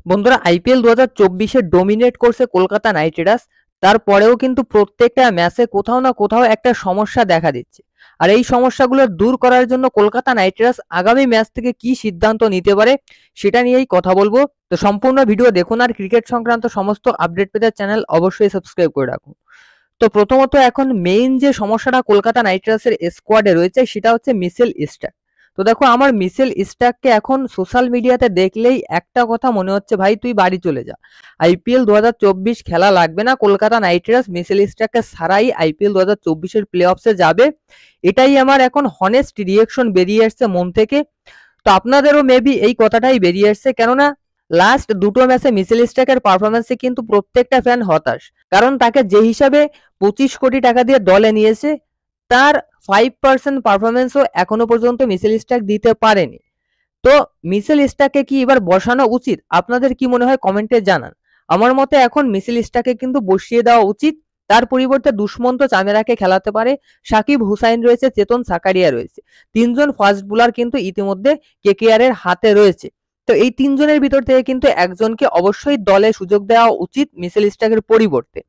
বন্ধুরা IPL 2024-এ dominate করছে Kolkata night Riders. তারপরেও কিন্তু প্রত্যেকটা ম্যাচে কোথাও না কোথাও একটা সমস্যা দেখা দিচ্ছে। আর এই সমস্যাগুলো দূর করার জন্য কলকাতা নাইট রাইডার্স আগামী ম্যাচ থেকে কি সিদ্ধান্ত নিতে পারে সেটা নিয়েই কথা বলবো। তো সম্পূর্ণ ভিডিও দেখুন আর ক্রিকেট সংক্রান্ত সমস্ত আপডেট পেতে চ্যানেল অবশ্যই সাবস্ক্রাইব করে রাখুন। তো প্রথমত এখন মেইন যে সমস্যাটা কলকাতা নাইট রাইডার্সের স্কোয়াডে রয়েছে সেটা হচ্ছে মিচেল স্টার্ক। তো দেখো আমার মিচেল স্টার্ককে এখন সোশ্যাল মিডিয়াতে দেখলেই একটা কথা মনে হচ্ছে, ভাই তুই বাড়ি চলে যা, আইপিএল 2024 খেলা লাগবে না, কলকাতা নাইট রাইডার্স মিচেল স্টার্ককে ছাড়াই আইপিএল 2024-এর প্লে অফসে যাবে। এটাই আমার এখন হনেস্ট রিয়েকশন বেরিয়ে আসছে মন থেকে। তো আপনাদেরও মেবি এই কথাটাই বেরিয়ে আসছে, কেননা লাস্ট দুটো ম্যাচে মিচেল স্টার্কের পারফরমেন্সে কিন্তু প্রত্যেকটা ফ্যান হতাশ। কারণ তাকে যে হিসাবে 25 কোটি টাকা দিয়ে দলে নিয়েছে তার 5% পারফরমেন্সও এখনো পর্যন্ত মিচেল স্টার্ক দিতে পারেনি। তো মিচেল স্টার্ককে কি এবার বসানো উচিত? আপনাদের কি মনে হয় কমেন্টে জানান। আমার মতে এখন মিচেল স্টার্ককে কিন্তু বসিয়ে দেওয়া উচিত। তার পরিবর্তে দুষ্মন্ত চামেরাকে খেলাতে পারে। সাকিব হুসাইন রয়েছে, চেতন সাকারিয়া রয়েছে, তিনজন ফাস্ট বোলার কিন্তু ইতিমধ্যে কেকেআর এর হাতে রয়েছে। তো এই তিনজনের ভিতর থেকে কিন্তু একজনকে অবশ্যই দলে সুযোগ দেওয়া উচিত মিচেল স্টার্কের পরিবর্তে।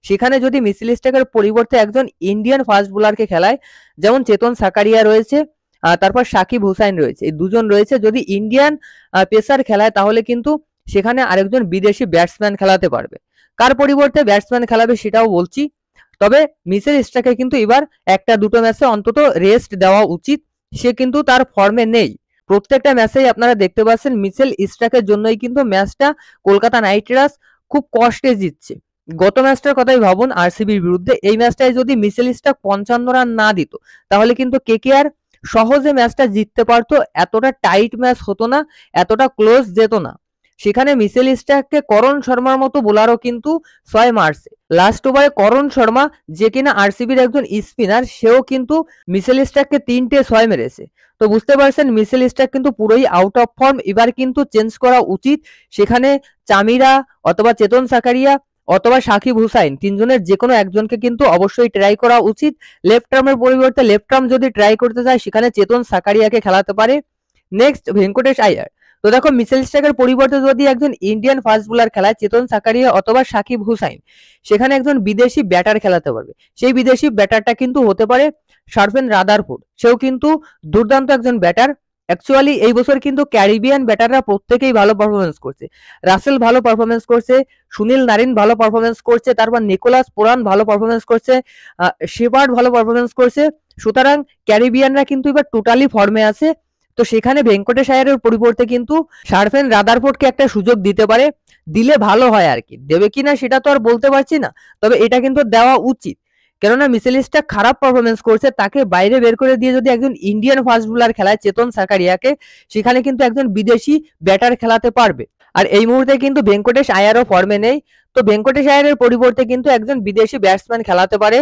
সেখানে যদি মিচেল স্টার্কের পরিবর্তে একজন ইন্ডিয়ান ফাস্ট বোলারকে খেলায়, যেমন চেতন সাকারিয়া রয়েছে, তারপর সাকিব হুসাইন রয়েছে, এই দুজন রয়েছে, যদি ইন্ডিয়ান পেসার খেলায় তাহলে কিন্তু সেখানে আরেকজন বিদেশি ব্যাটসম্যান খেলাতে পারবে। কার পরিবর্তে ব্যাটসম্যান খেলাবে সেটাও বলছি। তবে মিচেল স্টার্ককে কিন্তু এবার একটা দুটো ম্যাচে অন্তত রেস্ট দেওয়া উচিত। সে কিন্তু তার ফর্মে নেই। প্রত্যেকটা ম্যাচেই আপনারা দেখতে পাচ্ছেন মিচেল স্টার্কের জন্যই কিন্তু ম্যাচটা কলকাতা নাইট রাইডার্স খুব কষ্টে জিতছে। গত ম্যাচটার কথাই ভাবুন, আরসিবির বিরুদ্ধে, এই ম্যাচটায় যদি মিচেল স্টার্ক 55 রান না দিত তাহলে কিন্তু কেকেআর সহজে ম্যাচটা জিততে পারতো। এতটা টাইট ম্যাচ হতো না, এতটা ক্লোজ যেত না। সেখানে মিচেল স্টার্ককে করণ শর্মার মতো বোলারও কিন্তু 6 মারছে। লাস্ট ওভারে করণ শর্মা, যে কিনা আরসিবির একজন স্পিনার, সেও কিন্তু মিচেল স্টার্ককে 3টে 6 মেরেছে। তো বুঝতে পারছেন মিচেল স্টার্ক কিন্তু পুরোই আউট অফ ফর্ম। এবার কিন্তু চেঞ্জ করা উচিত। সেখানে চামিরা অথবা চেতন সাকারিয়া অথবা সাকিব হুসাইন, তিনজনের যে কোনো একজনকে কিন্তু অবশ্যই ট্রাই করা উচিত। লেফট আর্মের পরিবর্তে লেফট আর্ম যদি ট্রাই করতে চায় সেখানে চেতন সাকারিয়াকে খেলাতে পারে। নেক্সট ভেঙ্কটেশ আয়ার। তো দেখো মিচেল স্টার্কের পরিবর্তে যদি একজন ইন্ডিয়ান ফাস্ট বোলার খেলায়, চেতন সাকারিয়া অথবা সাকিব হুসাইন, সেখানে একজন বিদেশি ব্যাটার খেলাতে পারবে। সেই বিদেশি ব্যাটারটা কিন্তু হতে পারে শার্ফেন রাদারফোর্ড। সেও কিন্তু দুর্দান্ত একজন ব্যাটার। অ্যাকচুয়ালি এই বছর কিন্তু ক্যারিবিয়ান ব্যাটাররা প্রত্যেকেই ভালো পারফরমেন্স করছে। রাসেল ভালো পারফরমেন্স করছে, সুনীল নারিন ভালো পারফরমেন্স করছে, তারপর নিকোলাস পুরান ভালো পারফরমেন্স করছে, শেপার্ড ভালো পারফরমেন্স করছে। সুতরাং ক্যারিবিয়ানরা কিন্তু এবার টোটালি ফর্মে আছে। তো সেখানে ভেঙ্কটেশ আয়ারের পরিবর্তে কিন্তু শার্ফেন রাদারফোর্ডকে একটা সুযোগ দিতে পারে। দিলে ভালো হয় আর কি, দেবে কিনা সেটা তো আর বলতে পারছি না, তবে এটা কিন্তু দেওয়া উচিত। কেননা মিচেল স্টার্ক খারাপ পারফরমেন্স করছে, তাকে বাইরে বের করে দিয়ে যদি একজন ইন্ডিয়ান ফাস্ট বোলার খেলায় চেতন সাকারিয়াকে, সেখানে কিন্তু একজন বিদেশি ব্যাটার খেলাতে পারবে। আর এই মুহূর্তে কিন্তু ভেঙ্কটেশ আয়ারও ফর্মে নেই। তো ভেঙ্কটেশ আয়ারের পরিবর্তে কিন্তু একজন বিদেশি ব্যাটসম্যান খেলাতে পারে।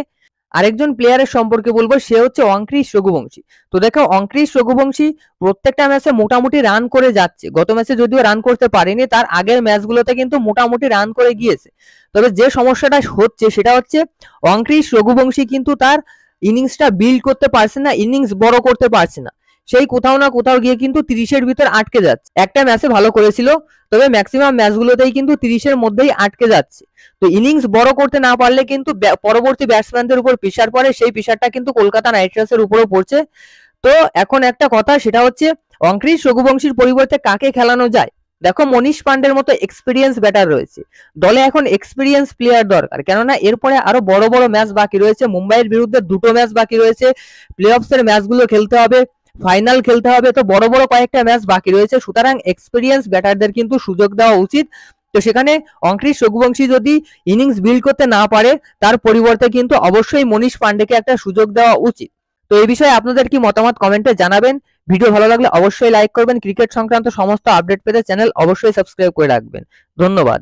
আরেকজন প্লেয়ারের সম্পর্কে বলবো, সে হচ্ছে অঙ্ক্রিশ রঘুবংশী। তো দেখো অঙ্ক্রিশ রঘুবংশী প্রত্যেকটা ম্যাচে মোটামুটি রান করে যাচ্ছে। গত ম্যাচে যদিও রান করতে পারেনি, তার আগের ম্যাচগুলোতে কিন্তু মোটামুটি রান করে গিয়েছে। তবে যে সমস্যাটা হচ্ছে সেটা হচ্ছে অঙ্ক্রিশ রঘুবংশী কিন্তু তার ইনিংসটা বিল্ড করতে পারছে না, ইনিংস বড় করতে পারছে না। সেই কোথাও না কোথাও গিয়ে কিন্তু 30-এর ভিতর আটকে যাচ্ছে। একটা ম্যাচে ভালো করেছিল, তবে ম্যাক্সিমাম ম্যাচগুলোতেই কিন্তু 30-এর মধ্যেই আটকে যাচ্ছে। তো ইনিংস বড় করতে না পারলে কিন্তু পরবর্তী ব্যাটসম্যানদের উপর প্রেসার পড়ে, সেই প্রেসারটা কিন্তু কলকাতা নাইট রাইডার্সের উপরও পড়ছে। তো এখন একটা কথা, সেটা হচ্ছে অঙ্ক্রিশ রঘুবংশীর পরিবর্তে কাকে খেলানো যায়। দেখো মনীষ পান্ডের মতো এক্সপিরিয়েন্স ব্যাটার রয়েছে দলে, এখন এক্সপিরিয়েন্স প্লেয়ার দরকার। কেননা এরপরে আরো বড় বড় ম্যাচ বাকি রয়েছে। মুম্বাইয়ের বিরুদ্ধে দুটো ম্যাচ বাকি রয়েছে, প্লে অফসের ম্যাচগুলো খেলতে হবে, ফাইনাল খেলতে হবে। তো বড় বড় কয়েকটা ম্যাচ বাকি রয়েছে, সুতরাং এক্সপিরিয়েন্স ব্যাটারদের কিন্তু সুযোগ দেওয়া উচিত। তো সেখানে অঙ্ক্রিশ রঘুবংশী যদি ইনিংস বিল্ড করতে না পারে, তার পরিবর্তে কিন্তু অবশ্যই মনীষ পান্ডেকে একটা সুযোগ দেওয়া উচিত। তো এই বিষয়ে আপনাদের কি মতামত কমেন্টে জানাবেন। ভিডিও ভালো লাগলে অবশ্যই লাইক করবেন। ক্রিকেট সংক্রান্ত সমস্ত আপডেট পেতে চ্যানেল অবশ্যই সাবস্ক্রাইব করে রাখবেন। ধন্যবাদ।